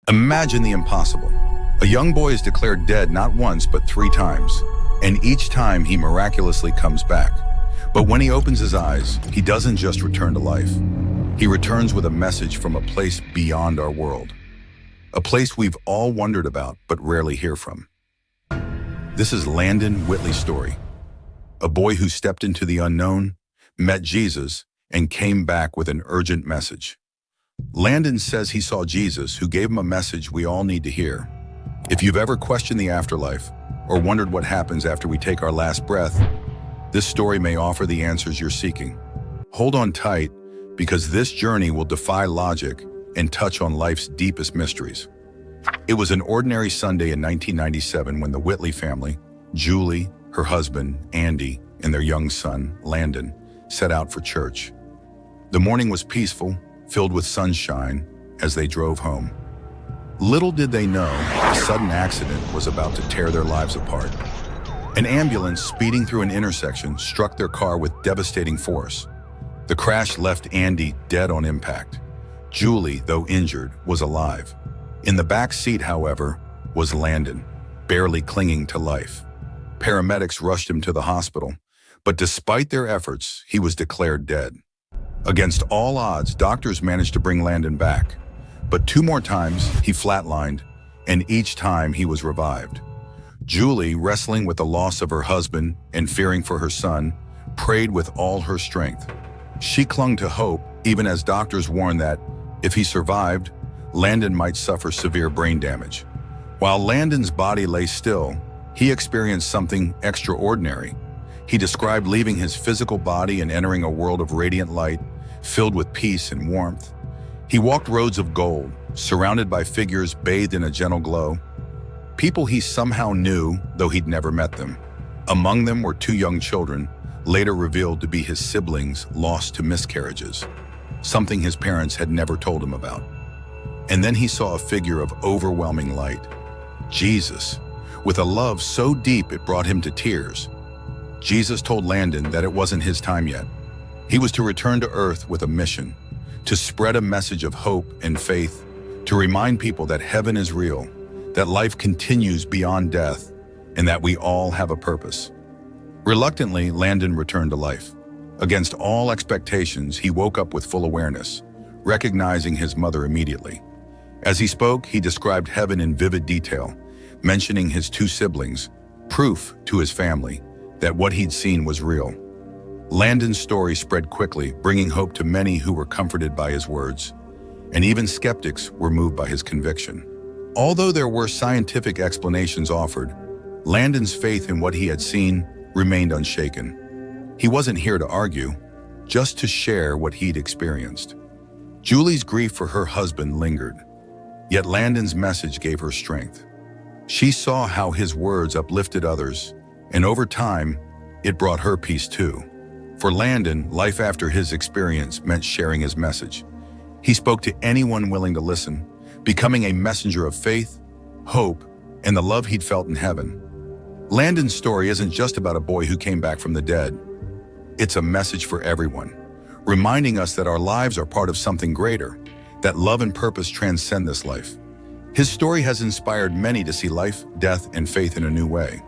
Imagine the impossible. A young boy is declared dead not once but 3 times, and each time he miraculously comes back. But when he opens his eyes, he doesn't just return to life. He returns with a message from a place beyond our world. A place we've all wondered about but rarely hear from. This is Landon Whitley's story. A boy who stepped into the unknown, met Jesus, and came back with an urgent message. Landon says he saw Jesus, who gave him a message we all need to hear. If you've ever questioned the afterlife or wondered what happens after we take our last breath, this story may offer the answers you're seeking. Hold on tight, because this journey will defy logic and touch on life's deepest mysteries. It was an ordinary Sunday in 1997 when the Whitley family, Julie, her husband, Andy, and their young son, Landon, set out for church. The morning was peaceful, filled with sunshine, as they drove home. Little did they know, a sudden accident was about to tear their lives apart. An ambulance speeding through an intersection struck their car with devastating force. The crash left Andy dead on impact. Julie, though injured, was alive. In the back seat, however, was Landon, barely clinging to life. Paramedics rushed him to the hospital, but despite their efforts, he was declared dead. Against all odds, doctors managed to bring Landon back, but 2 more times he flatlined, and each time he was revived. Julie, wrestling with the loss of her husband and fearing for her son, prayed with all her strength. She clung to hope, even as doctors warned that, if he survived, Landon might suffer severe brain damage. While Landon's body lay still, he experienced something extraordinary. He described leaving his physical body and entering a world of radiant light, filled with peace and warmth. He walked roads of gold, surrounded by figures bathed in a gentle glow. People he somehow knew, though he'd never met them. Among them were 2 young children, later revealed to be his siblings lost to miscarriages, something his parents had never told him about. And then he saw a figure of overwhelming light, Jesus, with a love so deep it brought him to tears. Jesus told Landon that it wasn't his time yet. He was to return to earth with a mission, to spread a message of hope and faith, to remind people that heaven is real, that life continues beyond death, and that we all have a purpose. Reluctantly, Landon returned to life. Against all expectations, he woke up with full awareness, recognizing his mother immediately. As he spoke, he described heaven in vivid detail, mentioning his 2 siblings, proof to his family that what he'd seen was real. Landon's story spread quickly, bringing hope to many who were comforted by his words, and even skeptics were moved by his conviction. Although there were scientific explanations offered, Landon's faith in what he had seen remained unshaken. He wasn't here to argue, just to share what he'd experienced. Julie's grief for her husband lingered, yet Landon's message gave her strength. She saw how his words uplifted others, and over time, it brought her peace too. For Landon, life after his experience meant sharing his message. He spoke to anyone willing to listen, becoming a messenger of faith, hope, and the love he'd felt in heaven. Landon's story isn't just about a boy who came back from the dead. It's a message for everyone, reminding us that our lives are part of something greater, that love and purpose transcend this life. His story has inspired many to see life, death, and faith in a new way.